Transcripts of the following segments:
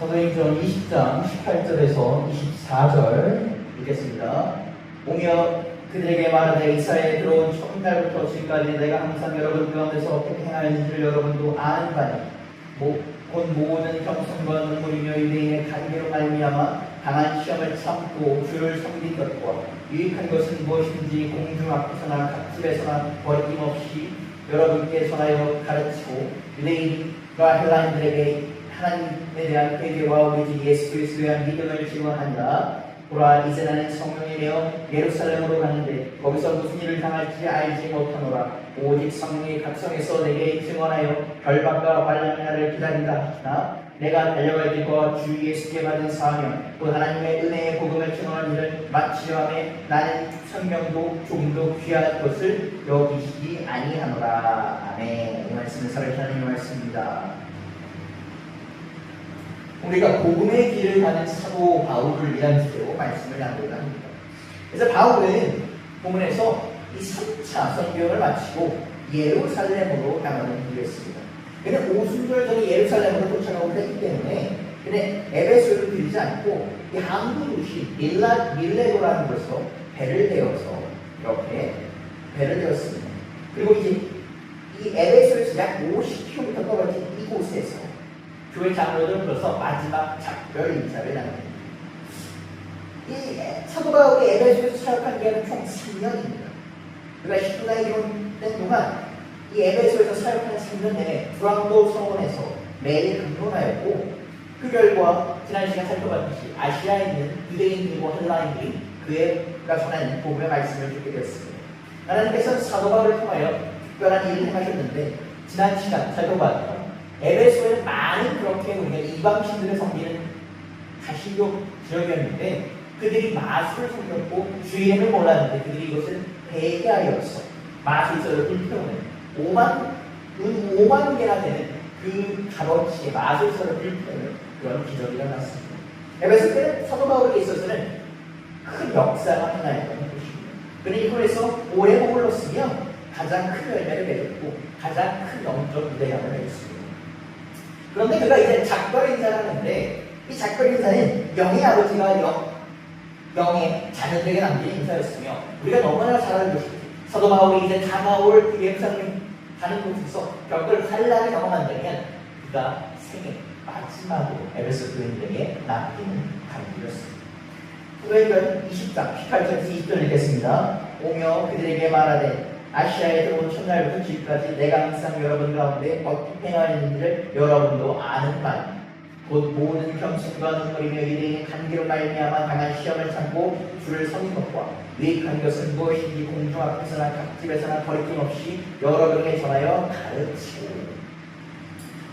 사도행전 20장 18절에서 24절 읽겠습니다. 오며 그들에게 말하되 이스라엘에 들어온 첫날부터 지금까지 내가 항상 여러분 가운데서 어떻게 행하였는지를 여러분도 아는 바니 곧 모든 겸손과 눈물이며 유대인의 간계로 말미암아 당한 시험을 참고 주를 섬긴 것과 유익한 것은 무엇인지 공중 앞에서나 각 집에서나 버림낌 없이 여러분께 전하여 가르치고 유대인과 헬라인들에게 하나님에 대한 회개와 우리 주 예수 그리스도에 대한 믿음을 증언한다. 보라, 이제 나는 성령에 내어 예루살렘으로 가는데 거기서 무슨 일을 당할지 알지 못하노라. 오직 성령이 각성해서 내게 증언하여 결박과 환난의 날을 기다린다 하시나 내가 달려갈 길과 주 예수께 받은 사명 곧 하나님의 은혜의 복음을 증언하는 일을 마치려 하매 나는 생명도 조금도 귀한 것을 여기시지 아니하노라. 아멘. 이 말씀은 살아계신 하나님의 말씀입니다. 우리가 복음의 길을 가는 사도 바울을 위한 주제로 말씀을 나누려 합니다. 그래서 바울은 본문에서 이 3차 선교를 마치고 예루살렘으로 향하는 길이었습니다. 그는 오순절 전에 예루살렘으로 도착하고 했기 때문에 그는 에베소를 들이지 않고 이 항구 도시 밀레도라는 곳에서 배를 대어서 이렇게 배를 대었습니다. 그리고 이제 이 에베소에서 약 50km 떨어진 이곳에서 교회 장로들을 불러서 마지막 작별 인사를 나눕니다. 이 사도 바울이 에베소에서 사역한 기간은 총 3년입니다. 그러니까 십자가에 기록된 동안 이 에베소에서 사역하는 3년 내내 두랑도 성원에서 매일 강론하였고 그 결과 지난 시간 살펴봤듯이 아시아에 있는 유대인들과 헬라인들이 그가 전하는 복음의 말씀을 듣게 되었습니다. 하나님께서 사도 바울을 통하여 특별한 일을 행하셨는데 지난 시간 살펴봤던 에베소에는 많은 그렇게 우리가 이방신들을 섬기는 가시교 지역이었는데 그들이 마술을 섬겼고 주의를 몰랐는데 그들이 이것을 배개하여서 마술사를 불태우는 5만 개나 되는 그 값어치의 마술사를 불태우는 그런 기적이 일어났습니다. 에베소 때는 사도 바울에게 있어서는 큰 역사가 하나였던 것입니다. 그는 이곳에서 오래 머물렀으며 가장 큰 열매를 맺었고 가장 큰 영적 유대감을 맺었습니다. 그런데 그가 이제 작별 인사를 하는데 이 작별 인사는 영의 아버지가 영의 자녀들에게 남긴 인사였으며 우리가 너무나 잘 알고 있습니다. 사도 바울이 이제 다가올 그 예루살렘 가는 곳에서 겪을 환난을 경험한다면 그가 생애 마지막으로 에베소 교인들에게 남기는 간구였습니다. 사도행전 20장 18절에서 20절 읽겠습니다. 오며 그들에게 말하되 아시아에 들어온 첫날부터 지금까지 내가 항상 여러분 가운데 어떻게 행하였는지를 여러분도 아는 바니 곧 모든 겸손과 눈물이며 유대인의 간계로 말미암아 당한 시험을 참고 주를 섬긴 것과 유익한 것은 무엇인지 공중 앞에서나 각 집에서나 거리낌 없이 여러분에게 전하여 가르치고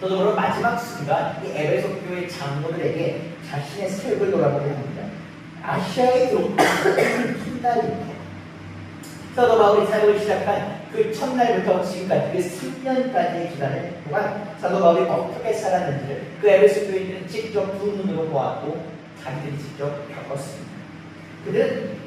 또 마지막 순간 이 에베소 교회 장로들에게 자신의 사역을 돌아보게 합니다. 아시아에 들어온 첫날부터 사도 바울이 사역을 시작한 그 첫날부터 지금까지 그 3년까지의 기간을 동안 사도 바울이 어떻게 살았는지를 그 에베소 교인들은 직접 두 눈으로 보았고 자기들이 직접 겪었습니다. 그들은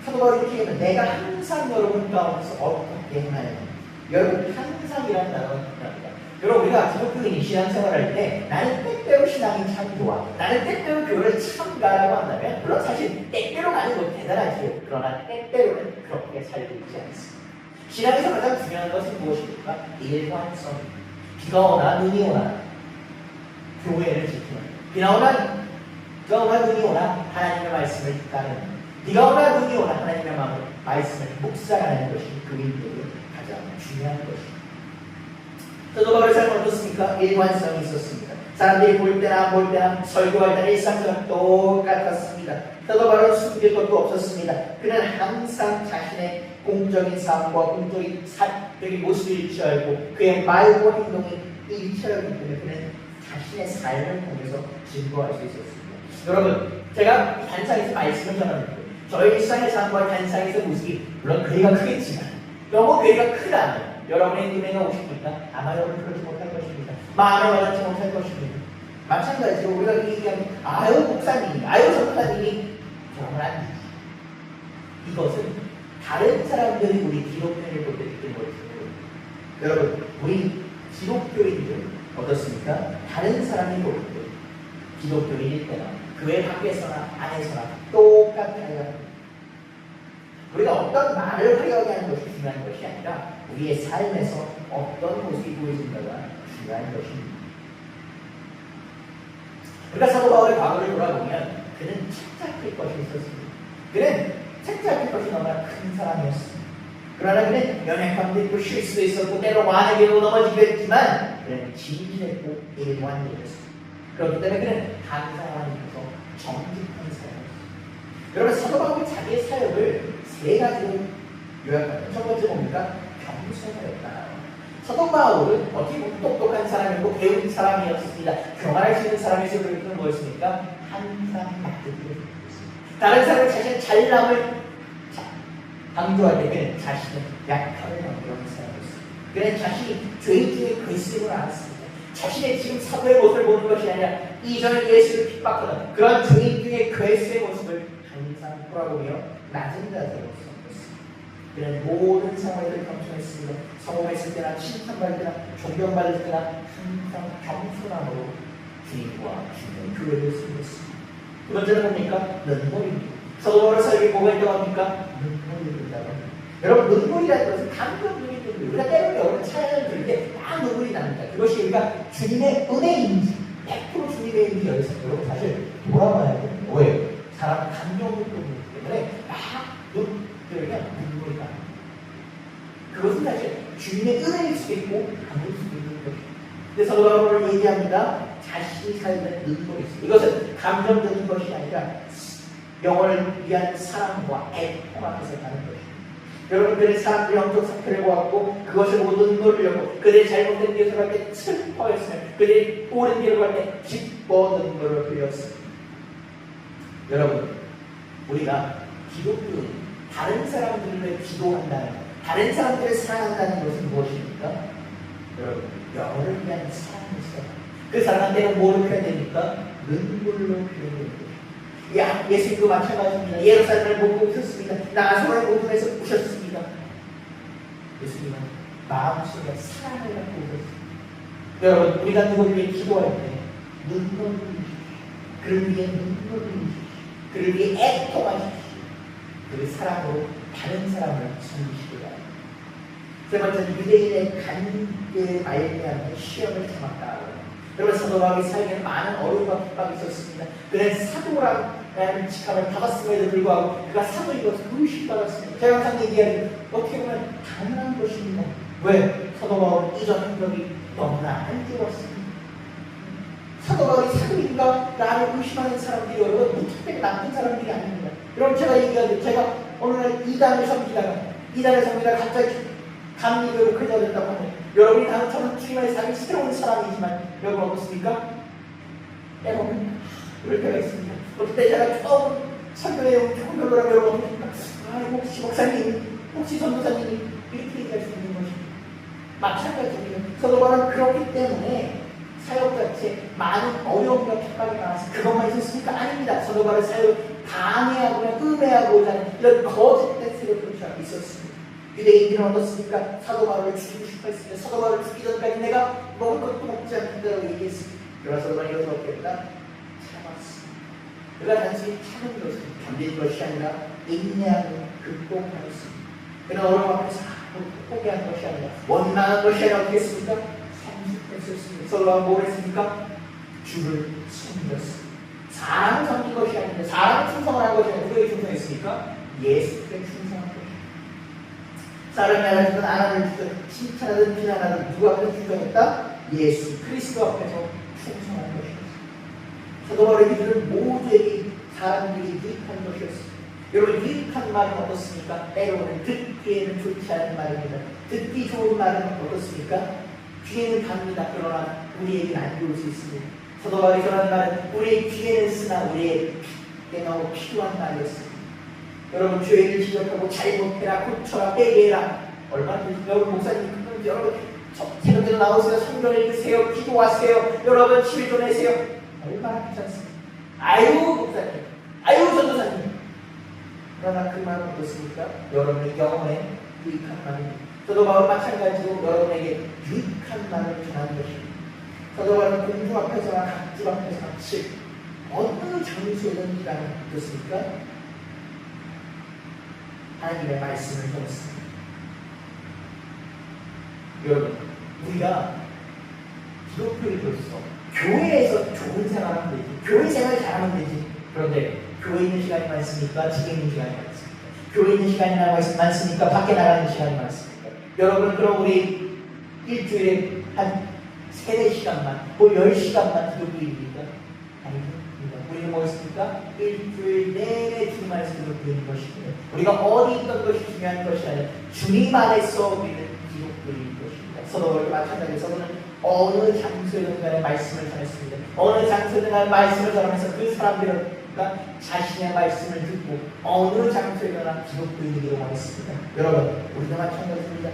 사도 바울이 이렇게 얘기합니다. 내가 항상 여러분 가운데서 어떻게 행하였는지. 여러분 항상이라는 단어가 중요합니다. 여러분 우리가 기독교인이 신앙생활할 때 나는 때때로 신앙이 참 좋아 나는 때때로 교회를 참 가라고 한다면 물론 사실 때때로 가는 건 대단하지요. 그러나 때때로는 그렇게 살고 있지 않습니다. 신앙에서 가장 중요한 것은 무엇입니까? 일관성입니다. 비가 오나 눈이 오나 교회를 지키는 비가 오나 눈이 오나 하나님의 말씀을 따르는 비가 오나 눈이 오나 하나님의 말씀을 묵상하는 것이 교인들에게 가장 중요한 것입니다. 사도 바울의 삶은 어떻습니까? 일관성이 있었습니다. 사람들이 볼 때나 설교할 때나 일상적으로 똑같았습니다. 사도 바울은 숨길 것도 없었습니다. 그는 항상 자신의 공적인 삶과 공적인 사적인 모습을 일치하고 그의 말과 행동이 일치하기 때문에 그는 자신의 삶을 통해서 증거할 수 있었습니다. 여러분, 제가 단상에서 말씀을 전합니다. 저의 일상의 삶과 단상에서 모습이 물론 괴리가 크겠지만 너무 괴리가 크다면 여러분의 은혜가 오십니까? 아마 여러분 그렇지 못할 것입니다. 마음에 와닿지 못할 것입니다. 마찬가지로 우리가 얘기하면 아유 목사님이 아유 전사님이 정말 안 되지. 이것은 다른 사람들이 우리 기독교인을 볼 때 느끼는 것이고 여러분 우리 기독교인들 어떻습니까? 다른 사람이 볼 때 기독교인일 때나 교회 밖에서나 안에서나 똑같아요. 우리가 어떤 말을 하려고 하는 것이 중요한 것이 아니라 우리의 삶에서 어떤 모습이 보여진다가 중요한 것입니다. 우리가 사도 바울의 과거를 돌아보면 그는 책잡힐 것이 있었습니다. 그는 책잡힐 것이 너무나 큰 사람이었습니다. 그러나 그는 연약함도 있고 실수도 있었고 때로 완에게도 넘어지기도 했지만 그는 진실했고 일관되었습니다. 그렇기 때문에 그는 감사하면서 정직한 사람이었습니다. 여러분 사도 바울이 자기의 사역을 세 가지로 요약합니다. 첫 번째 뭡니까? 겸손하였다. 사도 바울은 어떻게 보면 똑똑한 사람이고 배운 사람이었습니다. 교만할 수 있는 사람이었을 때는 뭐였습니까? 항상 맡기고 있습니다. 다른 사람이 자신의 잘남을 강조할 때 그는 자신의 약함을 강조하는 사람이었습니다. 그는 자신이 죄인 중에 그리스도를 알았습니다. 자신의 지금 사도의 모습을 보는 것이 아니라 이전에 예수를 핍박하는 그런 죄인 중에 그리스도의 모습을 항상 돌아보며 낮은 자세로 섬겼습니다. 그는 모든 상황에서 겸손했습니다. 성공했을 때나 칭찬받을 때나 존경받을 때나 항상 겸손함으로 주님과 주님의 교회를 섬겼습니다. 두 번째는 뭡니까? 눈물입니다. 사도 바울의 사역이 뭐가 있다고 합니까? 눈물이라고 합니다. 여러분 눈물이라는 것은 감동적인 눈물. 우리가 때로는 여러분 찬양을 들을 때 막 눈물이 납니다. 그것이 우리가 주님의 은혜인지 100% 주님의 은혜인지 여러분 사실 돌아봐야 됩니다. 왜요? 사람 감정을 보기 때문에 막 들으면 눈물이 납니다. 그것은 사실 주님의 은혜일 수도 있고 아닐 수도 있는 것입니다. 근데 사도 바울은 얘기합니다. 자신이 살면 눈물이 있습니다. 이것은 감정적인 것이 아니라 영혼을 위한 사랑과 애통 앞에서 가는 것입니다. 여러분들의 사람들의 영적 상태를 보았고 그것을 보고 눈물을 흘렸고 그들의 잘못된 길을 갈 때 슬퍼했으며 그들의 옳은 길을 갈 때 기뻐 눈물을 흘렸습니다. 여러분 우리가 기독교인 다른 사람들을 위해 기도한다는 것, 다른 사람들을 사랑한다는 것은 무엇입니까? 여러분 영혼을 위한 사랑이죠. 그 사랑한테는 뭐를 표현해야 됩니까? 눈물로 표현해야 됩니다. 예수님도 마찬가지입니다. 예루살렘을 보고 우셨습니다. 나사로의 모둠에서 우셨습니다. 예수님은 마음속에 사랑을 갖고 우셨습니다. 여러분 우리가 누구를 위해 기도할 때 눈물을 흘리십시오. 그를 위해 눈물을 흘리십시오. 그를 위해 애통하십시오. 그 사랑으로 다른 사람을 섬기시기 바랍니다. 세 번째는 유대인의 간계에 말미암아 시험을 참았다. 여러분 사도 바울의 삶에는 많은 어려움과 핍박이 있었습니다. 그는 사도라는 직함을 받았음에도 불구하고 그가 사도인 것을 의심받았습니다. 제가 항상 얘기하는 어떻게 보면 당연한 것입니다. 왜? 사도 바울은 이전 행적이 너무나 안 좋았습니다. 사도 바울이 사도인가? 나를 의심하는 사람들이 여러분 무턱대고 나쁜 사람들이 아닙니다. 여러분 제가 얘기하는데 제가 어느 날 이단을 섬기다가 갑자기 감리교로 크져졌다고 하면 여러분이 다음 저는 주님의 삶이 새로운 사람이지만 여러분 어떻습니까? 때로는 그럴 때가 있습니다. 그때 제가 처음 설교에 온 종교로라면 여러분 어떻습니까? 혹시 목사님, 혹시 전도사님이 이렇게 얘기할 수 있는 것입니다. 마찬가지입니다. 사도 바울은 그렇기 때문에 사역 자체 많은 어려움과 핍박이 많아서 그것만 있었습니까? 아닙니다. 사도 바울의 사역을 방해하거나 음해하고자 하는 이런 거짓된 세력조차 있었습니다. 유대인들은 어떻습니까? 사도 바울을 죽이고 싶어 했습니다. 사도 바울을 죽기 전까지 내가 먹을 것도 먹지 않는다고 얘기했습니다. 그러나 사도 바울이 이것을 얻겠다? 참았습니다. 그가 단순히 참은 것은 견딘 것이 아니라 인내하고 극복하였습니다. 그러나 어려움 앞에서 포기한 것이 아니라 원망한 것이 아니라 어떻게 했습니까? 성숙했었습니다. 사도 바울은 뭘 했습니까? 주를 섬겼습니다. 사람을 섬긴 것이 아닌데 사람을 충성을 한 것이 아니라 누구에게 충성했습니까? 예수께 충성한 것입니다. 사람이 알아주든 안 알아주든 칭찬하든 비난하든 누구 앞에서 충성했다? 예수 그리스도 앞에서 충성한 것이었습니다. 사도 바울의 기도는 모두에게 사람들이 유익한 것이었습니다. 여러분 유익한 말은 어떻습니까? 때로는 듣기에는 좋지 않은 말입니다. 듣기 좋은 말은 어떻습니까? 귀에는 갑니다. 그러나 우리에게는 안 좋을 수 있습니다. 사도 바울이 전하는 말은 우리의 귀에는 쓰나 우리의 귀에 너무 필요한 말이었습니다. 여러분 죄를 지적하고 잘못해라 고쳐라 빼게 해라 얼마나 여러분 목사님 여러분 새벽에도 나오세요. 성경 읽으세요. 기도하세요. 여러분 11조 내세요. 얼마나 괜찮습니까? 아유 목사님 아유 전도사님 그러나 그 말은 어떻습니까? 여러분의 영혼에 유익한 말입니다. 사도 바울 마찬가지로 여러분에게 유익한 말을 전하는 것입니다. 사도 바울은 공중 앞에서나 각주 앞에서나 즉 어느 장소에든지 가는 그렇습니까? 하나님의 말씀을 통했습니다. 여러분, 우리가 기독교인으로서 교회에서 좋은 생활하면 되지, 교회 생활 잘하면 되지. 그런데 교회 있는 시간이 많습니까? 집에 있는 시간이 많습니까? 교회 있는 시간이 많습니까? 밖에 나가는 시간이 많습니까? 여러분, 그럼 우리 일주일에 한 3-4시간만, 뭐 10시간만 기독교인입니까? 아닙니다. 우리는 뭐였습니까? 일주일 내내 주님 안에서 기독교인 것이고, 우리가 어디 있던 것이 중요한 것이 아니라 주님 안에서 우리는 기독교인 것입니다. 서로를 마찬가지로 서로는 어느 장소에든 간에 말씀을 전했습니다. 어느 장소에든 간에 말씀을 전하면서 그 사람들은 자신의 말씀을 듣고 어느 장소에나 기독교인이 되기로 하겠습니다. 여러분, 우리도 마찬가지입니다.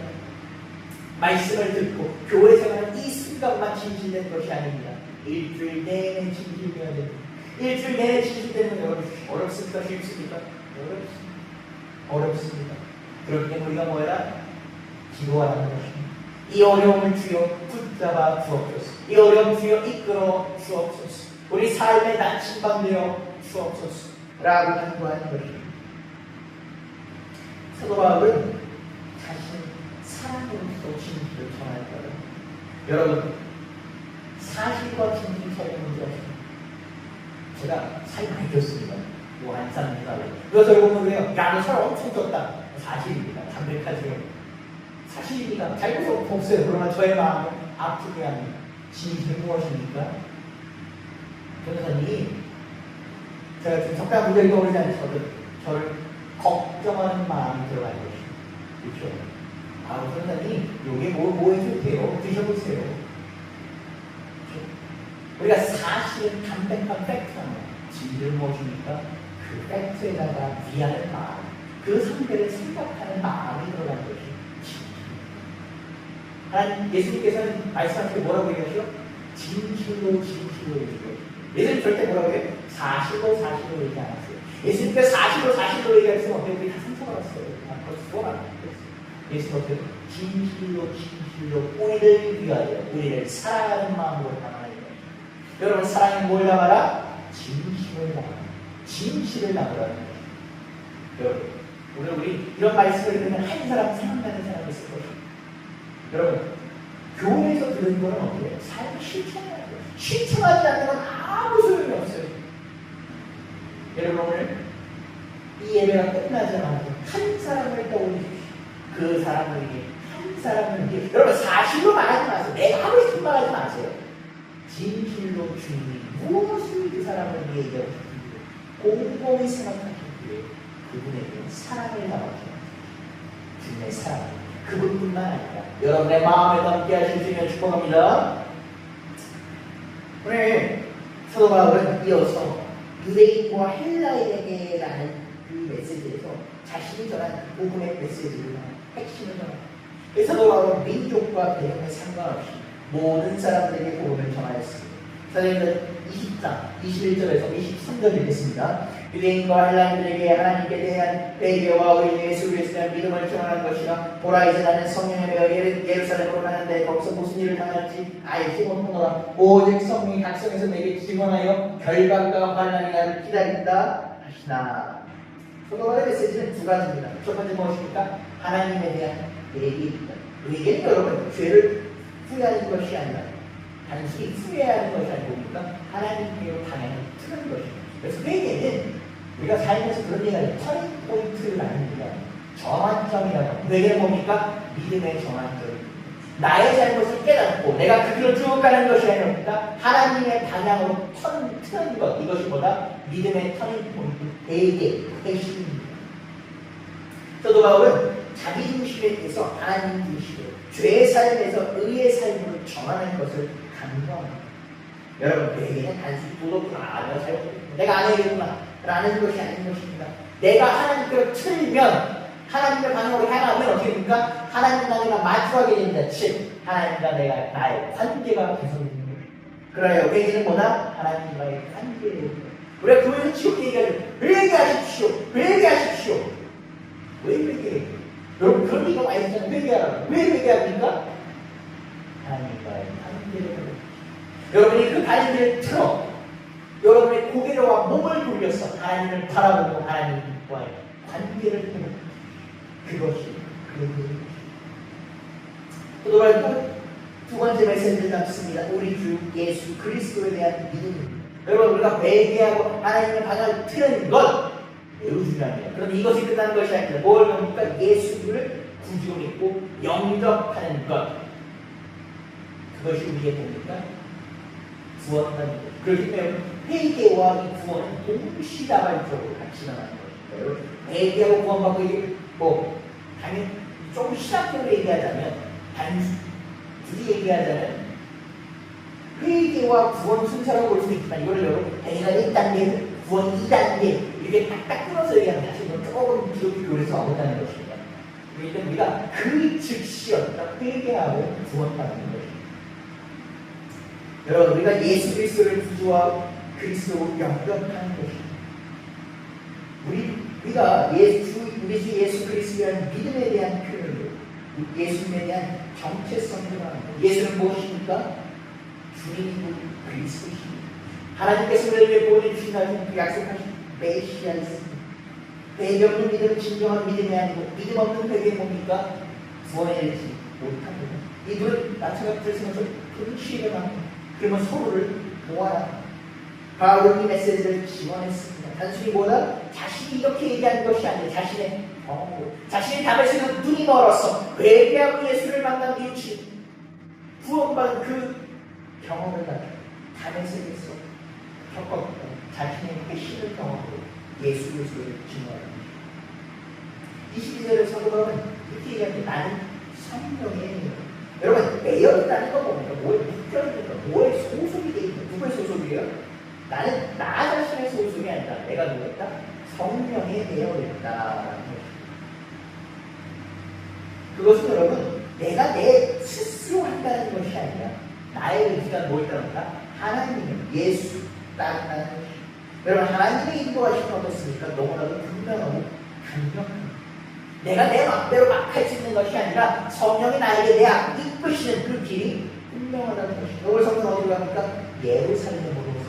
말씀을 듣고 교회 생활은 이 순간만 진실된 것이 아닙니다. 일주일 내내 진실되어야 됩니다. 일주일 내내 진실되는 여러분, 어렵습니까? 쉽습니까? 어렵습니다. 그럴 때 우리가 뭐해라? 기도하는 것입니다. 이 어려움을 주여 붙잡아 주옵소서. 이 어려움 주여 이끌어 주옵소서. 우리 삶의 나침반되어 주옵소서 라고 간구하는 것입니다. 사도 바울은 자신 사랑으로서 진실을 전할 거예요. 여러분, 사실과 진실 차이가 문제입니다. 제가 살 많이 쪘습니다. 안 쌉니다. 그래서 여러분 보면 야, 너 살 엄청 쪘다. 사실입니다. 담백하지요. 사실입니다. 잘못 없어요. 그러나 저의 마음을 아프게 하는 진실이 무엇입니까? 변호사님이 제가 지금 적당 문제를 떠오르지 않죠. 저를 걱정하는 마음이 들어간 것입니다. 그렇죠? 변호사님, 요게 뭐 해줄게요. 드셔보세요. 그렇죠? 우리가 사실은 담백한 팩트입니다. 진실은 무엇입니까? 그 팩트에다가 위하는 마음, 그 상대를 생각하는 마음이 들어간 것이 하나님, 예수님께서는 말씀하실 때 뭐라고 얘기하시죠? 진실로 얘기하시죠. 예수님 절대 뭐라고 해요? 사실로 얘기 안 하세요. 예수님께서 사실로 얘기하시면 어때요? 우리 다 상처받았어요. 그걸 예수님 어때요? 진실로 우리를 위하여 우리를 사랑하는 마음으로 담아내는 거예요. 여러분, 사랑이 뭘 담아라? 진실을 담아라. 진실을 담으라는 거예요. 여러분, 오늘 우리 이런 말씀을 들으면 한 사람 생각나는 사람이 있을 것입니다. 여러분, 교회에서 들은 거는 어떻게 해요? 삶을 실천해야 돼요. 실천하지 않는 건 아무 소용이 없어요. 여러분, 오늘 이 예배가 끝나자마자 한 사람을 떠올리십시오. 그 사람을 위해, 한 사람을 위해. 여러분, 사실로 말하지 마세요. 내가 하고 싶은 말 하지 마세요. 진실로 주님이 무엇을 그 사람을 위해 얘기하고 싶은지 곰곰이 생각하시기에 그분에게 사랑을 담아주세요. 주님의 사랑. 그분뿐만 아니라 여러분의 마음에 담게 하실 수 있는 축복합니다. 오늘 사도 바울은 이어서 유대인과 헬라인에게라는 그 메시지에서 자신이 전한 복음의 메시지를 핵심을 전합니다. 사도 바울은 민족과 배경에 상관없이 모든 사람들에게 복음을 전하였습니다. 사도행전 20장 21절에서 23절 읽겠습니다. 유대인과 헬라인들에게 하나님께 대한 회개와 우리 예수 그리스도의 믿음을 전하는 것이라. 보라, 이제 나는 성령에 매여 예루살렘으로 가는데 거기서 무슨 일을 당할지 알지 못하노라. 오직 성령이 각성에서 내게 증언하여 결박과 환난이 나를 기다린다 하시나. 사도 바울의 메시지는 두 가지입니다. 첫 번째 무엇입니까? 하나님에 대한 회개입니다. 회개는 여러분 죄를 후회하는 것이 아니라 단순히 후회하는 것이 아니고 하나님께로 방향을 트는 것입니다. 그래서 회개는 우리가 살면서 그런 얘기가 터닝 포인트를 아닙니다. 전환점이라고. 회개는 뭡니까? 믿음의 전환점입니다. 나의 잘못을 깨닫고 내가 그 길로 쭉 가는 것이 아닙니까? 하나님의 방향으로 트는 것. 이것이 뭐다? 믿음의 터닝 포인트, 회개, 회심입니다. 사도 바울은 자기 중심에서 하나님 중심으로 죄의 삶에서 의의 삶으로 전환하는 것을 강조합니다. 여러분, 회개는 단순히 도덕구나, 내가 잘못했구나, 내가 안 해야겠구나 라는 것이 아닌 것입니다. 내가 하나님께로 틀면, 하나님의 방향으로 향하면 어떻게 됩니까? 하나님과 내가 마주하게 됩니다. 즉, 하나님과 내가 나의 관계가 개선되는 거예요. 그래요. 회개는 뭐다? 하나님과의 관계입니다. 우리가 교회에서 지옥 얘기하죠. 회개하십시오. 회개하십시오. 왜 회개해요? 여러분, 그런 얘기가 많이 있잖아요. 회개하라고. 왜 회개합니까? 하나님과의 관계를. 여러분이 그 관계를 틀어. 여러분의 고개와 몸을 돌려서 하나님을 바라보고 하나님과의 관계를 회복하는 그것이 그의 또 두 번째 메시지를 담습니다. 우리 주 예수 그리스도에 대한 믿음입니다. 여러분 우리가 회개하고 하나님의 방향을 트는 것 매우 중요합니다. 그럼 이것이 끝나는 것이 아니라 뭘 뭡니까? 예수를 구주로 믿고 영접하는 것. 그것이 우리의 뭡니까? 구원하는 것. 그렇기 때문에 회개와 이 구원은 동시다발적으로 같이 나가는 것입니다. 여러분 회개하고 구원받고 이게 당연히 조금 신학적으로 얘기하자면 굳이 얘기하자면 회개와 구원 순서라고 볼 수 있지만 이거를 여러분 회개가 1단계, 구원 2단계 이렇게 딱딱 끊어서 얘기하면 사실 이건 조금 기독교 교리에서 어긋나는 것입니다. 그렇기 때문에 우리가 그 즉시 회개하고 구원받는 것입니다. 여러분 우리가 예수 그리스도를 구주와 그리스도로 영접하는 것입니다. 우리가 우리 주 예수 그리스도의 믿음에 대한 표현으로 예수님에 대한 정체성을 말합니다. 예수는 무엇입니까? 주님이고 그리스도십니다. 하나님께서 우리에게 보내주신 그 약속하신 메시아이십니다. 회개 없는 믿음은 진정한 믿음이 아니고 믿음 없는 회개는 뭡니까? 구원에 이르지 못합니다. 이 둘은 마찬가지로 동시에 합니다. 그러면 서로를 모아라. 바울은 이 메시지를 지원했습니다. 단순히 뭐다? 자신이 이렇게 얘기하는 것이 아니라 자신의 경험으로 자신의 담에서 눈이 멀었어 회개하고 예수를 만난 이웃이 구원받은 그 경험을 가지고 담의 세계에서 겪었던 자신의 회심을 경험으로 예수 그리스도를 증거합니다. 22절의 사도 바울은 이렇게 얘기합니다. 나는 성령의 여러분 매여있다는 건 뭡니까? 뭐에 묶여있는 거 뭐에 소속이 되어 있는 누구의 소속이에요? 나는 나 자신의 소속이 아니다. 내가 누구였다? 성령에 매여있다. 그것은 여러분 내가 내 스스로 한다는 것이 아니라 나의 의지가 뭘 따른다? 하나님, 예수 따른다는 것이. 여러분 하나님의 인도하심은 어떻습니까? 너무나도 분명하고 강력합니다. 내가 내 맘대로 막 할 수 있는 것이 아니라 성령이 나에게 내 앞 이끄시는 그 길이 분명하다는 것입니다. 오늘 성경 어디로 갑니까? 예루살렘으로 갑니다.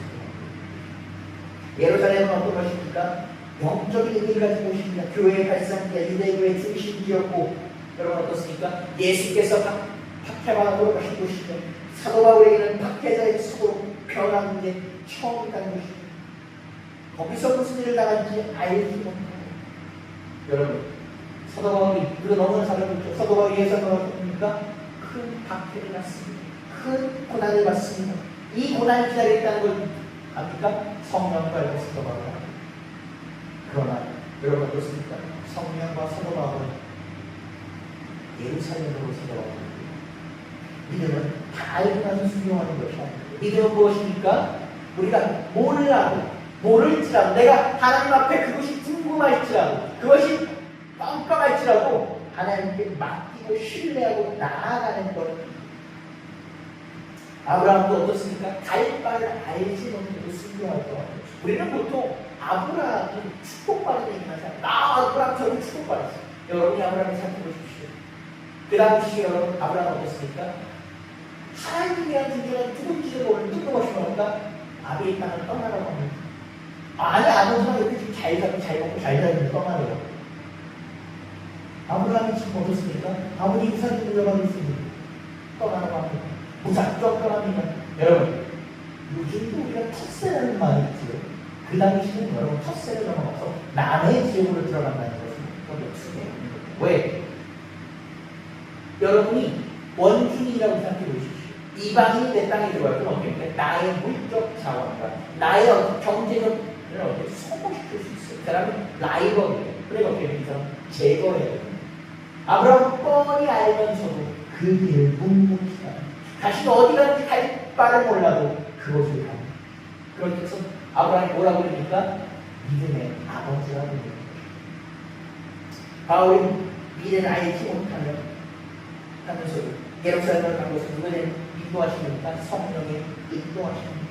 예루살렘은 어떤 것입니까? 영적인 의미를 가진 곳입니다. 교회의 발상기가 유대교의 중심지였고 여러분 어떻습니까? 예수께서 박해받아 가신 곳입니다. 사도 바울에게는 박해자의 수고로 변한 게 처음이라는 것입니다. 거기서 무슨 일을 당한지 알지 못합니다. 여러분 사도 바울이 그런 어느 사람이죠. 사도 바울이 예상을 어떻습니까? 큰 박해를 받습니다. 큰 고난을 받습니다. 이 고난을 기다렸다는 걸 압니까? 성령과 알고 사도 바울은 그러나 여러분 어떻습니까? 성령과 사도 바울은 예루살렘으로 찾아왔습니다. 믿음은 다 알고 나서 순종하는 것이 아닙니다. 믿음은 무엇입니까? 우리가 모를지라도 내가 하나님 앞에 그것이 궁금할지라도 그것이 깜깜할지라도 하나님께 맡기고 신뢰하고 나아가는 것. 아브라함도 어떻습니까? 갈 바를 알지 못하고 순종할 것 같아요. 우리는 보통 아브라함이 축복받은 얘기만 하잖아요. 나 아브라함 저는 축복받았어요. 여러분이 아브라함을 살펴보십시오. 그 당시 여러분 아브라함은 어떻습니까? 하나님이란 존재가 누군지도 모르는 뜬금없이 뭐랄까? 아비의 땅을 떠나라고 합니다. 아니 아버지가 이렇게 지금 잘 살고 잘 먹고 잘 살는데 떠나래요. 아브라함이 지금 어떻습니까? 아버지 유산을 물려받을 수 있는 떠나라고 합니다. 무작정 떠납니다. 여러분 요즘도 우리가 텃세라는 말이 있지요. 그 당시에는 여러분 텃세를 넘어가서 남의 지역으로 들어간다는 것은 그건 역수예요. 왜? 여러분이 원주민이라고 생각해 보십시오. 이방인이 내 땅에 들어갈 건 어떻게 나의 물적 자원과 나의 경제적을 어떻게 소모시킬 수 있어요. 그 사람은 라이벌이에요. 그래서 어떻게 이 사람 제거해야 돼요. 아브라함 뻔히 알면서도 그 길을 묵묵히 가요. 자신이 어디 가는지 갈 바를 몰라도 그곳을 가요. 그렇게 해서 아브라함이 뭐라고 그러니까 믿음의 아버지라고 그래요. 바울이 미래를 알지 못하면 하면서도 예루살렘을 간 곳은 누구를 인도하십니까? 성령의 인도하십니다.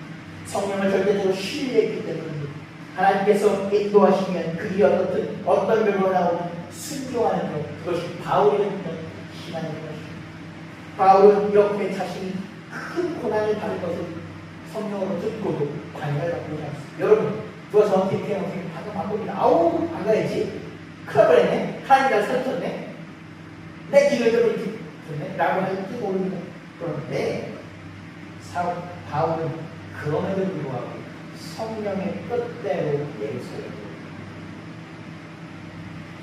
성령을 절대적으로 신뢰했기 때문입니다. 하나님께서 인도하시면 그게 어떤 결과가 나오면 순종하는 것, 그것이 바울의 희망인 것입니다. 바울은 이렇게 자신이 큰 고난을 받을 것을 성령으로 듣고도 관여를 받고 있지 않습니다. 여러분, 누가 저한테 이렇게 방금 방법이 아우 안 가야지. 큰일 버렸네. 하나님 날 살렸네. 내 길을 좀 이렇게 듣네. 라고 할지 모릅니다. 그런데 바울은 그럼에도 불구하고 성령의 뜻대로 예루살렘으로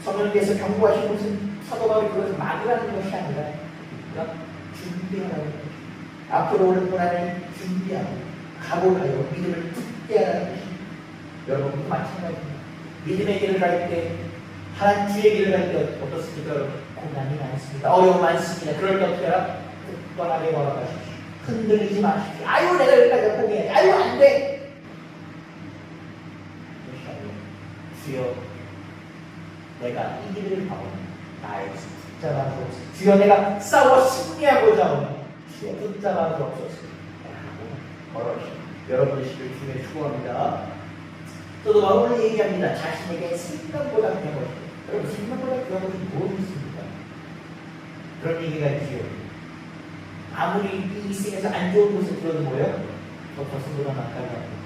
성령께서 경고하신 것은 사도 바울이 그것을 막으라는 것이 아니라 준비하라는 것입니다. 앞으로 오는 고난을 준비하고 각오하여 믿음을 굳게 하라는 것입니다. 여러분도 마찬가지입니다. 믿음의 길을 갈 때, 하나님 주의 길을 갈 때 어떻습니까? 고난이 많습니다. 어려움 많습니다. 그럴 때 어떻게 하라? 굳건하게 걸어가십시오. 흔들리지 마십시오. 아유 내가 여기까지 포기해야지. 아유 안 돼. 주여 내가 이 길을 가오니 나의 붙잡아 주옵소서. 주여 내가 싸워 승리하고자 오니 주여 붙잡아 주옵소서. 걸어오시오. 여러분의 시를 주에 축원합니다. 저도 바울은 얘기합니다. 자신에게 생명보다 귀한 것이. 여러분 생명보다 귀한 것이 무엇이 있습니까? 그런 얘기가 있지요. 아무리 이 세상에서 안 좋은 곳에 들어도 뭐예요? 저 저승보다 낫다고.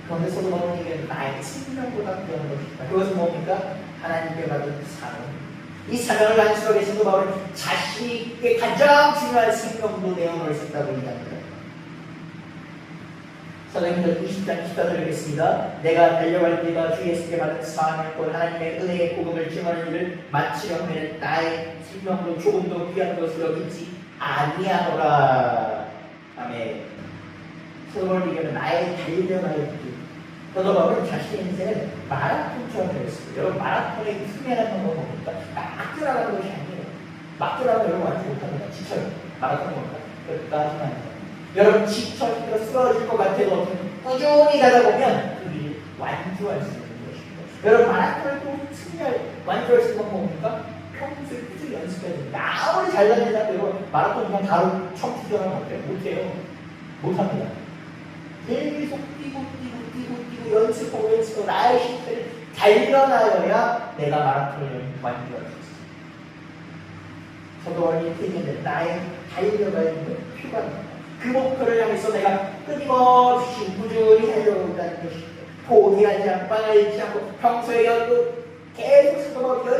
그런데 서도 바울은 얘기합니다. 나의 생명보다 귀한 것이다. 그것은 뭡니까? 하나님께 받은 사명. 이 사명을 안수하게 서도 바울은 자신에게 가장 중요한 생명도 내어놓을 수 있다고 얘기합니다. 사도행전 20장 14절 읽겠습니다. 내가 달려갈 때가 주 예수께 받은 사명권 하나님의 은혜의 복음을 증언하는 일을 마치려 하면 나의 생명도 조금도 귀한 것으로 여기지 아니하노라. 아멘. 사도 바울이 얘기하면 나의 달려갈 길. 사도 바울은 자신의 인생을 마라톤처럼 되었습니다. 여러분 마라톤의 투명한 방법은 뭡니까? 막 뛰어나가는 것이 아니에요. 막 뛰어나가면 여러분 완전 못합니다. 지쳐요. 마라톤은 뭡니까? 끝까지만 해요. 여러분 지쳐 힘들어 쓰러질 것 같아도 꾸준히 가다 보면 그 일을 완주할 수 있는 것입니다. 여러분 마라톤을 또 완주할 수 있는 건 뭡니까? 평소에 꾸준히 연습해야 됩니다. 아무리 잘 다니는 사람도 마라톤 그냥 바로 청취전하면 어때요? 못해요. 못합니다. 계속 뛰고 연습하고 나의 실패를 단련하여야 내가 마라톤을 완주할 수 있어요. 저도 어릴 때 있는데 나의 달려가야 하는 휴가입니다. 그 목표를 향해서 내가 끊임없이 꾸준히 달려온다는 것입니다. 포기하지 않고 빵을 않고 평소에 계속 사도바울이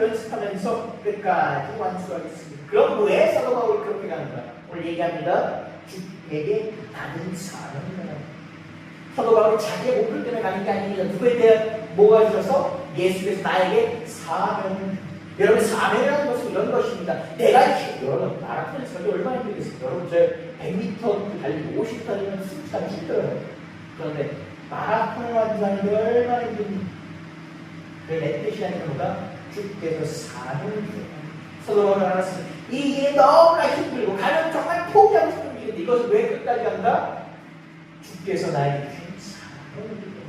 연습하면서 끝까지 완수하겠습니다. 그럼 왜 사도바울이 그렇게 가는가? 오늘 얘기합니다. 주에게 받은 사명이다. 사도바울이 자기의 목표 때문에 가는 게 아닙니다. 누구에 대한 뭐가 주셔서 예수께서 나에게 사명을. 여러분 사명이라는 것은 이런 것입니다. 내가 여러분 마라톤에서 얼마나 힘들겠습니까? 여러분 제 100m 달리고 50m 달리면 숨차기 힘들어요. 그런데 마라톤을 완주하는 게 얼마나 힘듭니까? 내 뜻이 아니라 뭐다? 주께서 사명을 주셨다. 사도바울은 알았습니다. 이 일이 너무나 힘들고 가면 정말 포기하고 싶은 일인데 이것을 왜 끝까지 간다? 주께서 나에게 주신 사명을 주셨다.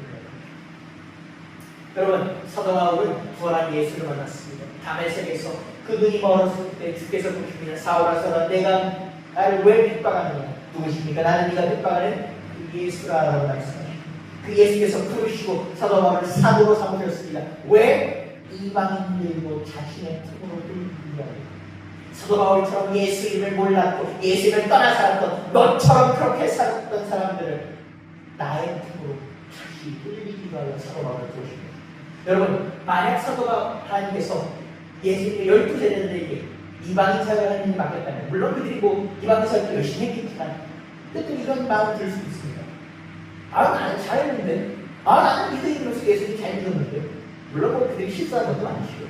여러분 사도바울은 부활한 예수를 만났습니다. 다메섹에서 그분이 멀었을 때 주께서 부르십니다. 사울아 사울아 내가 나를 왜 핍박하느냐? 누구십니까? 나는 네가 핍박하는 그 예수라고 말씀하십니다. 그 예수께서 부르시고 사도 바울을 사도로 삼으셨습니다. 왜? 이방인들도 자신의 틈으로 들이하고 사도 바울처럼 예수 이름을 몰랐고 예수 이름을 떠나 살았던 너처럼 그렇게 살았던 사람들을 나의 틈으로 다시 끌리기 위하여 사도 바울을 부르십니다. 여러분 만약 사도 하나님께서 예수님의 12세대들에게 이방인 사역을 하는 일이 맡겼다면 물론 그들이 이방인 사역을 열심히 했겠지만 그때 이런 마음을 들 수도 있습니다. 나는 잘했는데 나는 유대인으로서 예수님 잘 믿었는데 물론 그들이 실수한 것도 아니시고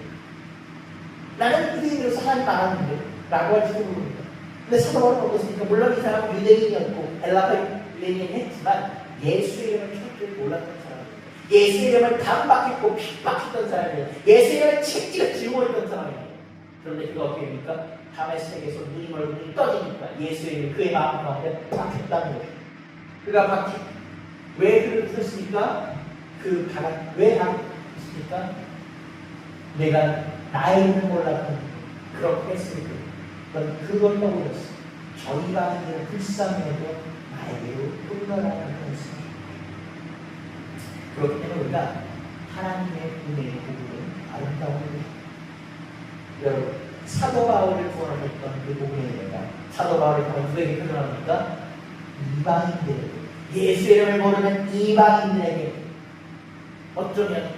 나는 유대인으로서 하나님 알았는데 라고 할지도 모릅니다. 근데 사도 바울은 어떻습니까? 물론 이 사람은 유대인이었고 엘라파 유대인이 했지만 예수 이름을 철저히 몰랐던 사람입니다. 예수 이름을 반박했고 핍박했던 사람이에요. 예수 이름을 책지가 짊어졌던 사람이에요. 그런데 그가 어떻게 됩니까? 다메섹에서 눈이 멀고 눈이 떠지니까 예수 이름이 그의 마음 가운데 박혔다는 것입니다. 그가 왜 그를 부셨습니까? 왜 박혔습니까? 내가 나의 이름을 몰랐던 그렇게 했으니까 그걸 떠올렸어. 저 이방인들을 불쌍해도 나에게로 불러라는 것입니다. 그렇기 때문에 우리가 하나님의 은혜의 복음은 아름다운 것입니다. 여러분 사도 바울을 구원하셨던 그 복음의 은혜가 사도 바울을 통해 누구에게 표현합니까? 이방인들, 예수의 이름을 모르는 이방인들에게 어쩌면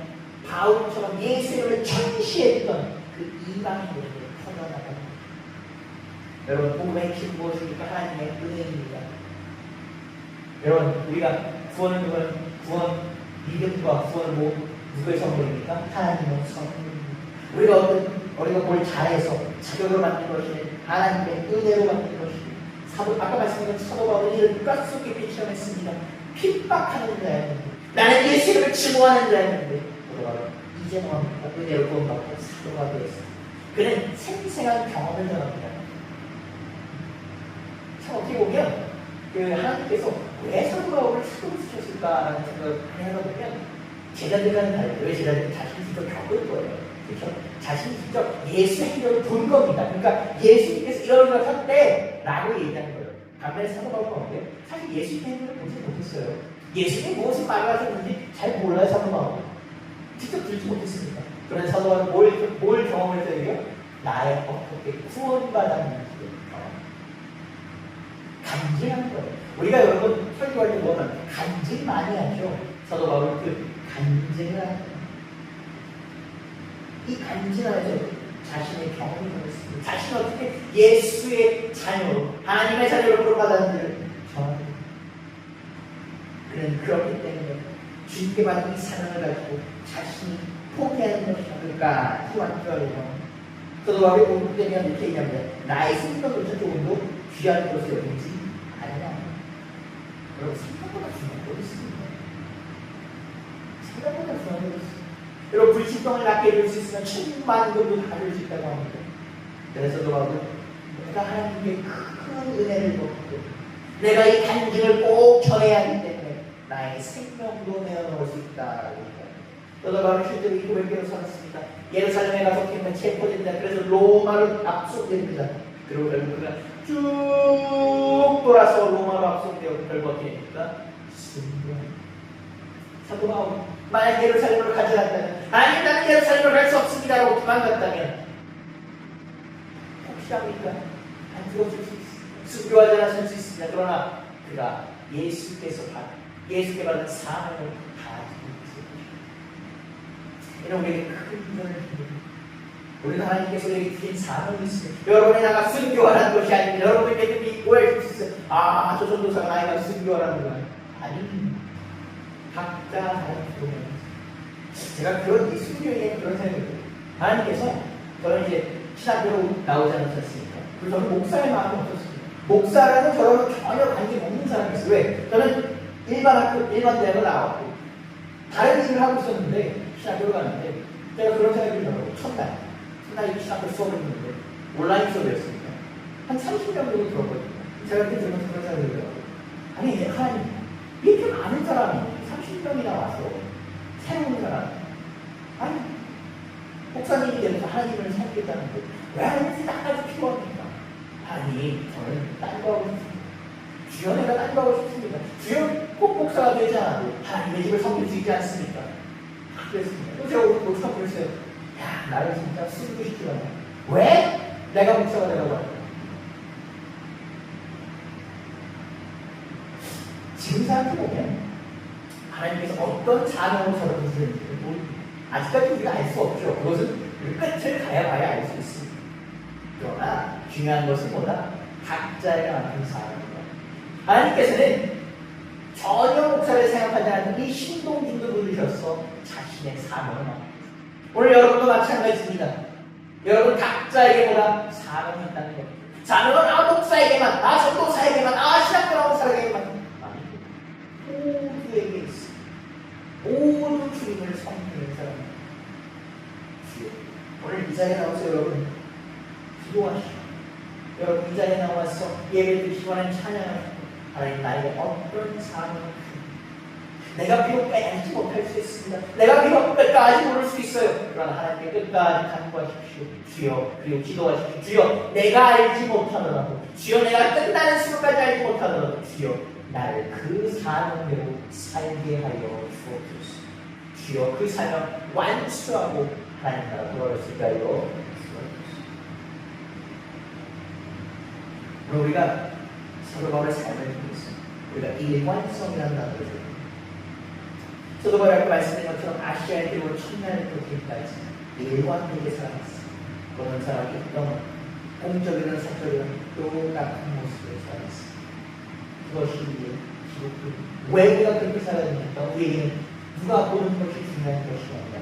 바울처럼 예수의 이름을 전시했던 그 이방인들에게 퍼져나가는 여러분, 복음의 핵심 무엇입니까? 하나님의 은혜입니다. 여러분, 우리가 구원을 누구는 구원, 믿음과 구원을 누구의 선물입니까? 하나님의 선물입니다. 우리가 뭘 잘해서 자격으로 만든 것이 하나님의 은혜로 만든 것이 아까 말씀드린 사도 바울은 이를 뼛속 깊이 체험했습니다. 핍박하는 자였는데, 나는 예수 이름을 증오하는 자였는데, 이제 뭐합니까? 은혜로 구원받고 사도가 되었습니다. 그는 생생한 경험을 전합니다. 참 어떻게 보면 하나님께서 왜 사도 바울을 사도로 쓰셨을까라는 생각을 해보면 제자들과는 다르게 왜 제자들이 자신이 직접 겪을 거예요. 그렇죠? 자신이 직접 예수 행동을 본 겁니다. 그러니까 예수님께서 이런 걸 하셨대 라고 얘기하는 거예요. 반면에 사도 바울은 어때요? 사실 예수님 행동을 보지 못했어요. 예수님이 무엇을 말을 하셨는지 잘 몰라요. 사도 바울은 직접 들지 못했습니다. 그런데 사도 바울은 뭘 경험을 해요? 나의 어떻게 구원받았는지 간증하는 거예요. 우리가 여러분 설교할 때 보면 간증 많이 하죠. 사도 바울은 그 간증을 하는 거예요. 이 간증하면서 자신의 경험을 보였습니다. 자신은 어떻게 예수의 자녀로 하나님의 자녀로 부름받았는지를 전합니다. 그는 그렇기 때문에 주님께 받은 이 사랑을 가지고 자신이 포기하는 것이 끝까지 완전해요. 사도 바울이 공부되면 이렇게 얘기합니다. 나의 생명조차 조금도 귀한 것을 여기지 않으냐. 여러분, 생각보다 중요한 거 있습니다. 생각보다 중요한 거 있습니다. 여러분, 불치병을 낫게 해줄 수 있으면 천만 금도 다 줄 수 있다고 합니다. 그래서 사도 바울은 내가 하나님께 큰 은혜를 받고 내가 이 간증을 꼭 전해야 하기 때문에 나의 생명도 내어놓을 수 있다고 합니다. 사도 바울은 실제로 이 고백으로 살았습니다. 예루살렘에 가서 기면 체포됩니다. 그래서 로마로 압송됩니다. 그리고 결국 그가 쭉 돌아서 로마로 압송되어 결국 어떻게 됩니까? 순교합니다. 사도 바울, 만약 예루살렘으로 가지 않았다면, 아니 나는 예루살렘으로 갈 수 없습니다 라고 도망갔다면 혹시 합니까? 안 죽었을 수 있습니다. 순교하지 않았을 수 있습니다. 그러나 그가 예수께 받은 사명을 가지고 있습니다. 이런 우리에게 큰 인정을 드립니다. 우리는 하나님께서 우리에게 주신 사명이 있습니다. 여러분이 나가 순교하라는 것이 아닙니다. 여러분에게 믿고 오해할 수 있어요. 아, 저 전도사가 나이가 순교하라는 거예요. 아닙니다. 각자 다른 기도입니다. 제가 그런 이 순교에 그런 생각이 들어요. 하나님께서 저는 이제 신학교로 나오지 않으셨습니까? 그리고 저는 목사의 마음이 없었습니다. 목사라는 저랑은 전혀 관계 없는 사람이었어요. 왜? 저는 일반 대학을 나왔고 다른 일을 하고 있었는데 신학교로 갔는데 제가 그런 생각이 들더라고요. 첫날 신학교 수업을 했는데 온라인 수업이었습니다. 한 30명 정도 들었거든요. 제가 그때 들으면서 그런 생각이 들더라고요. 아니 하나님, 이렇게 많은 사람이 30명이나 와서 새로운 사람, 아니 목사님이 되면서 하나님을 섬기겠다는데 왜 하나님이 나까지 필요합니까? 아니 저는 딴 거 하고 싶습니다. 주여 내가 딴 거 하고 싶습니다. 주여 꼭 목사가 되지 않아도 하나님의 집을 섬길 수 있지 않습니까? 그랬습니다. 또 제가 목사가 그랬어요. 야, 나를 진짜 쓰고 싶지 않아. 왜? 내가 목사가 되라고 할까? 지금 생각해보면 하나님께서 어떤 사명으로 저를 부르는지 아직까지 우리가 알 수 없죠. 그것은 끝을 가야 알 수 있습니다. 그러나 중요한 것은 뭐다? 각자에게 맡긴 사명입니다. 하나님께서는 전혀 목사를 생각하지 않는 이 신동진도 부르셔서 자신의 사명을 맡깁니다. 오늘 여러분도 마찬가지입니다. 여러분 각자에게 뭐다? 사명이 있다는 겁니다. 사명은 목사에게만, 전도사에게만, 신학교 나온 사람에게만 아닙니다. 모두에게 있습니다. 모든 주님을 섬기는 사람입니다. 오늘 이 자리에 나와서 여러분 기도하시고 여러분 이 자리에 나와서 예배 드리시고 하나님 찬양하시고 하나님 나에게 어떤 사명을 내가 비록 빼지 못할 수 있습니다. 내가 비록 끝까지 모를 수 있어요. 그러나 하나님께 끝까지 간구하십시오. 주여, 그리고 기도하십시오. 주여, 내가 알지 못하더라도, 주여, 내가 끝나는 순간까지 알지 못하더라도, 주여, 나를 그 사명대로 살게 하여 주옵소서. 주여, 그 사명 완수하고 하나님 나라 돌아갔을까요? 오늘 우리가 사도 바울의 삶을 보고 있습니다. 우리가 일관성이라는 단어를 써요. 저도 바로 말씀드린 것처럼 아시아에 그리고 천년의 그렇게까지 일관되게 살아갔어요. 보는 사람이 있던 공적이든 사적이든 똑같은 모습을 살았어요. 그것이 우리의 기록입니다. 왜 우리가 그렇게 살아갑니까? 우리에게는 누가 보는 것이 중요한 것이 아니라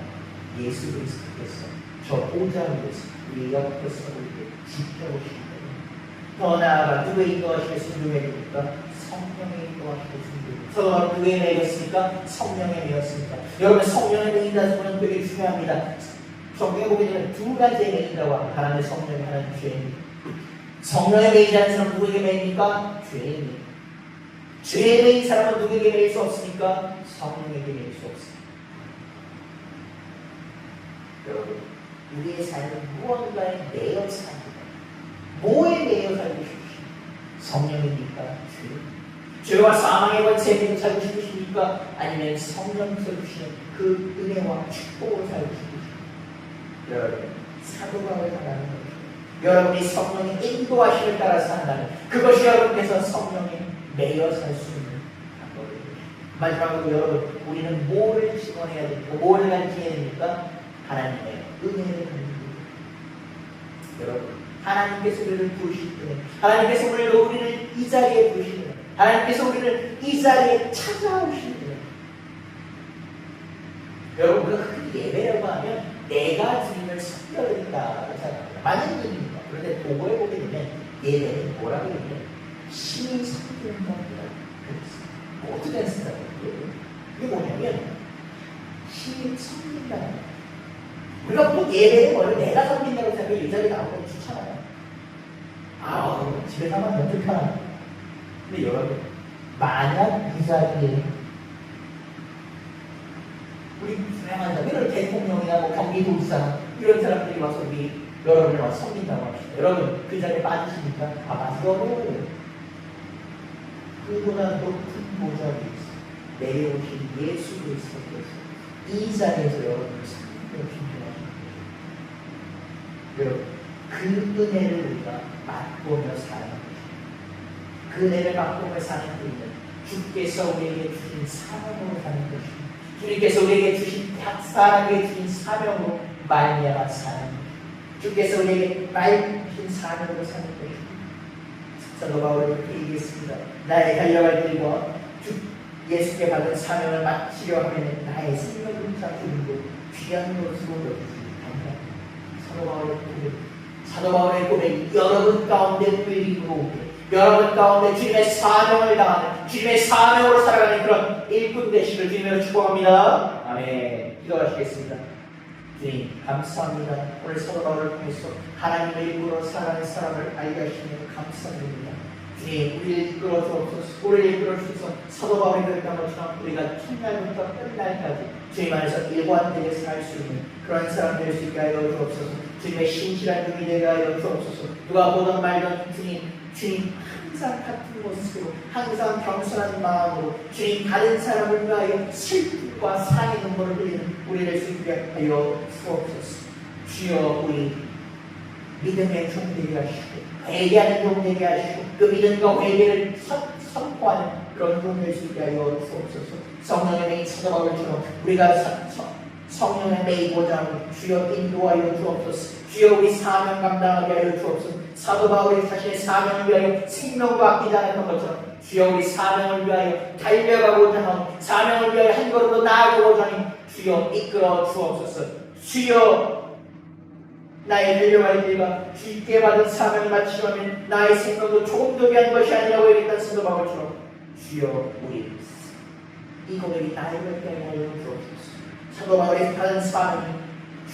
예수 그리스도께서 저 보좌 위에서 우리 옆에서 우리를 지켜보시기 때문에 더 나아가 누구의 인도하시겠습니까? 누구입니까? 성령의 인도하시겠습니까? 서로 누구에 매였습니까? 성령에 매였습니까? 여러분 성령에 매인다는 것은 되게 중요합니다. 성경에 보게 되면 두 가지에 매인다고 합니다. 하나는 성령이, 하나는 죄인. 성령에 매이지 않은 사람은 누구에게 매입니까? 죄인입니다. 죄에 매인 사람은 누구에게 매일 수 없습니까? 성령에게 매일 수 없습니다. 여러분, 우리의 삶은 무언가에 매여 삽니다. 뭐에 매여 살고 싶으십니까? 성령입니까? 죄와 사망의 권세에 매여 살고 싶으십니까? 아니면 성령께서 주시는 그 은혜와 축복으로 살고 싶으십니까? 여러분, 사도 바울을 따르는 것입니다. 여러분이 성령의 인도하심을 따라서 한다면 그것이 여러분께서 성령에 매여 살 수 있는 방법입니다. 마지막으로 여러분, 우리는 뭐를 증언해야 됩니까? 뭐를 가르쳐야 됩니까? 하나님의 은혜를 가르칩니다. 여러분, 하나님께서 우리를 부르실 때, 하나님께서 우리를 이 자리에 부르실 때, 하나님께서 우리를 이 자리에 찾아오실 때, 여러분, 그 예배라고 하면 내가 주님을 섬겨드린다고 생각합니다. 맞는 얘기입니다. 그런데 보고에 보게 되면 예배는 뭐라고 하냐면 신이 섬기는 겁니다. 그래서 어떻게 생각해요? 그게 뭐냐면 신이 섬긴다는 거예요. 우리가 꼭 예배는 원래 내가 섬긴다고 생각해 이 자리에 나오는 거 좋잖아요. 집에서 하면 너무 불편합니다. 근데 여러분, 만약 이 자리에 우리 유명한 사람, 이런 대통령이나 뭐 경기도지사 이런 사람들이 와서 우리 여러분을 와서 섬긴다고 합시다. 여러분, 그 자리에 빠지십니까? 맞아요. 그보다 높은 보좌에 있어 내려오신 예수 그리스도께서 이 자리에서 여러분을 섬기려 준비하십니다. 여러분, 그 은혜를 우리가 맛보며 사는 것입니다. 그 은혜를 맛보며 사는 우리는 주께서 우리에게 주신 사명으로 사는 것입니다. 주님께서 우리에게 주신 각 사람에게 주신 사명으로 말미암아 사는 것입니다. 주께서 우리에게 주신 사명으로 사는 것입니다. 사도 바울은 이렇게 얘기했습니다. 나의 달려갈 길과 예수께 받은 사명을 마치려 하면 나의 생명을 잡고 귀한 것으로 여기지. 사도 바울의 고백이 여러분 가운데 끌리고 오게, 여러분 가운데 주님의 사명을 다하는, 주님의 사명으로 살아가는 그런 일꾼 되시길 주님으로 축복합니다. 아멘. 기도하시겠습니다. 주님, 감사합니다. 오늘 사도 바울을 통해서 하나님의 일꾼으로 살아가는 사람을 알게 하시니 감사드립니다. 주님, 우리를 이끌어 주옵소서. 우리를 이끌어 주셔서 사도 바울이 그랬던 것처럼 우리가 첫날부터 끝날까지 주님 안에서 일관되게 살 수 있는 그런 사람 될 수 있게 하여 주옵소서. 주님의 신실한 종이 되게 하여 주옵소서. 누가 보던 말던 주님 항상 같은 모습으로, 항상 겸손한 마음으로 주님 다른 사람을 위하여 슬픔과 사랑의 눈물을 흘리는 우리 될 수 있게 하여 주옵소서. 주여, 우리 믿음의 종 되게 하시고 회개하는 종 되게 하시고 그 믿음과 회개를 선포하는 그런 종 될 수 있게 하여 주옵소서. 성령의 매인 사도 바울처럼 우리가 성령의 매이고자 하는 주여 인도하여 주옵소서. 주여, 우리 사명 감당하게 하여 주옵소서. 사도 바울이 자신의 사명을 위하여 생명도 아끼지 않았던 것처럼 주여, 우리 사명을 위하여 달려가고자 하는, 사명을 위하여 한 걸음도 나아가고자 하는 주여 이끌어 주옵소서. 주여, 나의 달려갈 길과 주께 받은 사명을 마치려면 나의 생명도 조금도 귀한 것이 아니라고 얘기했던 사도 바울처럼 주여, 우리 이 고백이 나의 것에 하여 주옵소서. 사도 바울이 받은 사명이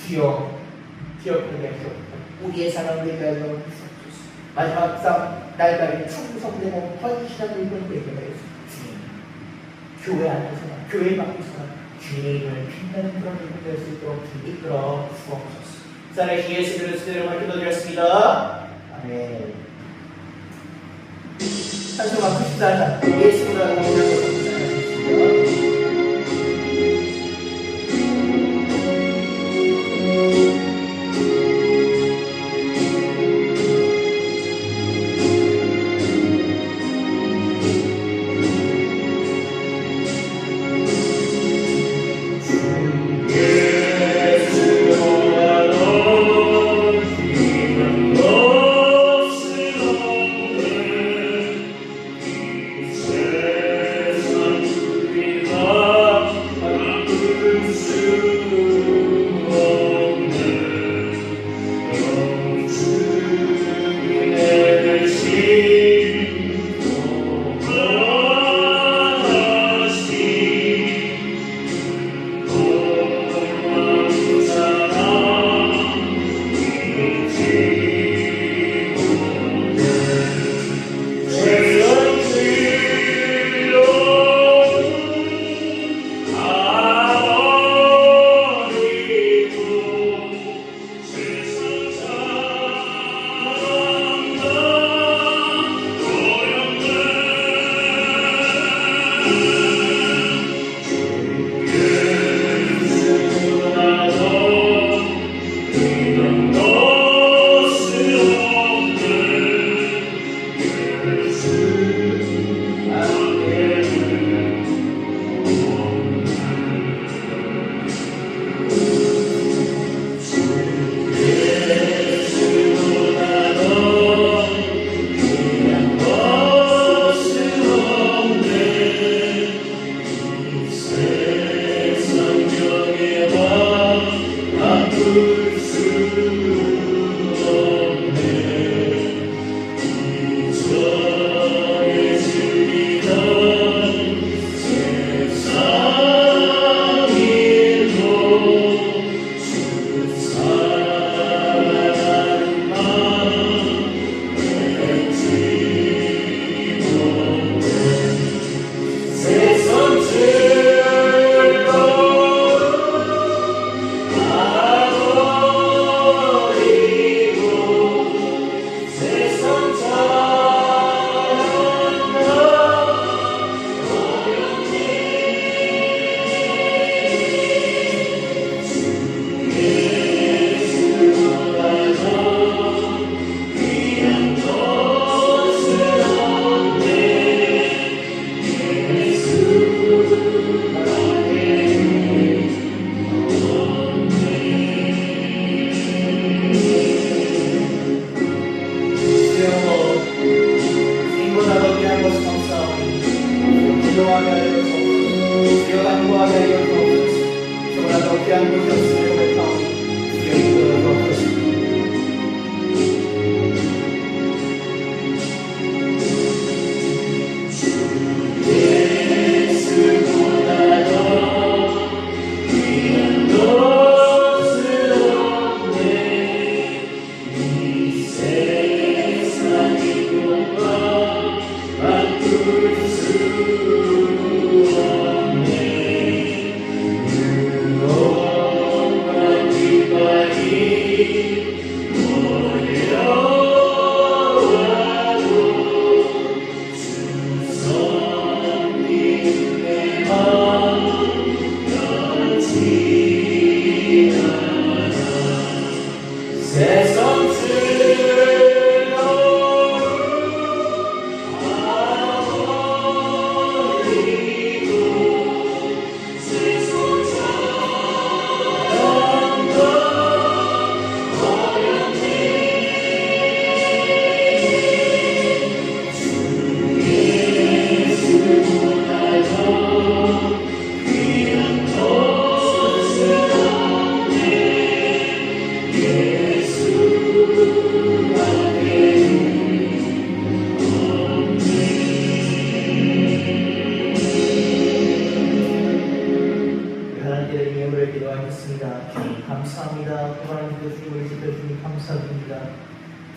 주여 기억하게 하시옵소서. 우리의 사명을 위하여 주옵소서. 마지막 날까지 충성되고 헌신한 일꾼 되게 하여 주옵소서. 교회 안에서, 교회 밖에서 주님의 이름을 빛나는 그런 일꾼 될 수 있도록 이끌어 주옵소서. 살아계신 예수 그리스도 이름으로 기도드렸습니다. 아멘. 찬송가 94장 예수라고 부르는 주여 간구하게 하여 주옵소서. 저보다 귀한 곳이 없음을 고백하오니 주여 이끌어 주옵소서.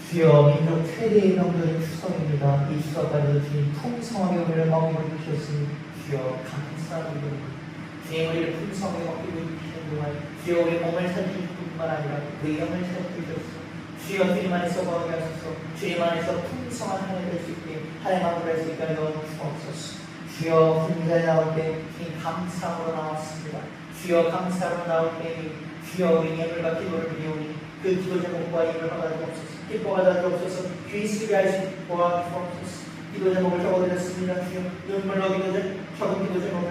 주여 민족 최대의 명절인 추석입니다. 이 추석까지도 주님 풍성하게 우리를 먹이고 주셨으니 주여 감사합니다. 주님 우리를 풍성하게 먹이고 주시는 동안 주여 우리 몸을 살릴 뿐만 아니라 우리 영을 살려주셨소. 주여 주님 안에서 거하게 하소서. 주님 안에서 풍성한 한 해 될 수 있게 한 해 마무리할 수 있게 하여 주옵소서. 주여 훈자에 나올 때 주님 감사함으로 나왔습니다. 주여 감사함으로 나올 때 주여 우리 예물과 기도를 드리오니 그 기도 제목과 힘을 받아 주옵소서. 기뻐 받아 주옵소서. 귀스게 할 수 있게 도와주옵소서. 기도 제목을 적어드렸습니다. 주여 눈물로 기도 적은 기도 제목을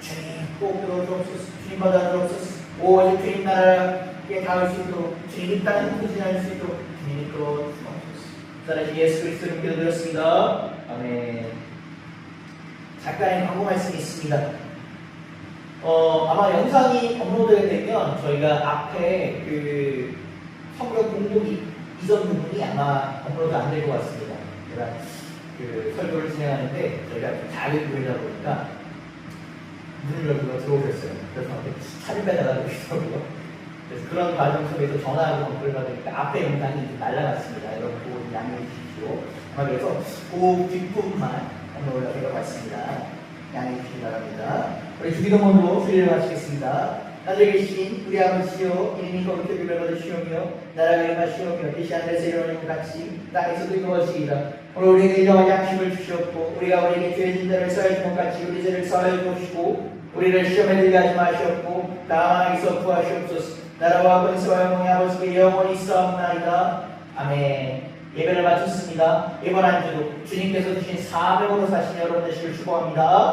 주님 꼭 들어주옵소서. 주님 받아 주옵소서. 오직 주님 나라에 닿을 수 있도록 주님 이 땅에 후진할 수 있도록 주님 이끌어 주옵소서. 사랑하는 예수 그리스도 이름으로 기도드렸습니다. 아멘. 잠깐의 광고 말씀이 있습니다. 아마 영상이 업로드가 되면 저희가 앞에 그 성경 공독이 이전 부분이 아마 업로드 안 될 것 같습니다. 제가 그 설교를 진행하는데 저희가 작은 교회다 보니까 문을 열고 들어오셨어요. 그래서 차를 빼달라고 그러더라고요. 그래서 그런 과정 속에서 전화하고 그러다 보니까 앞에 영상이 날라갔습니다. 여러분 보고 양해해 주십시오. 아마 그래서 그 뒷부분만 업로드가 될 것 같습니다. 양해해 주시기 바랍니다. 우리 주기도문으로 주일을 마치겠습니다. 하늘에 계신 우리 아버지여 이름이 거룩히 여김을 받으시오며 나라가 임하시오며 뜻이 하늘에서 이루어진 것 같이 땅에서도 이루어지리라. 오늘 우리에게 일용할 양식을 주시옵고 우리가 우리에게 죄 진 자를 사하여 준 것 같이 우리 죄를 사하여 주시고 우리를 시험에 들게 하지 마시옵고 다만 악에서 구하시옵소서. 나라와 권세와 영광이 아버지께 영원히 있사옵나이다. 아멘. 예배를 마쳤습니다. 이번 한 주도 주님께서 주신 사명으로 사신 여러분 되시길 축복합니다.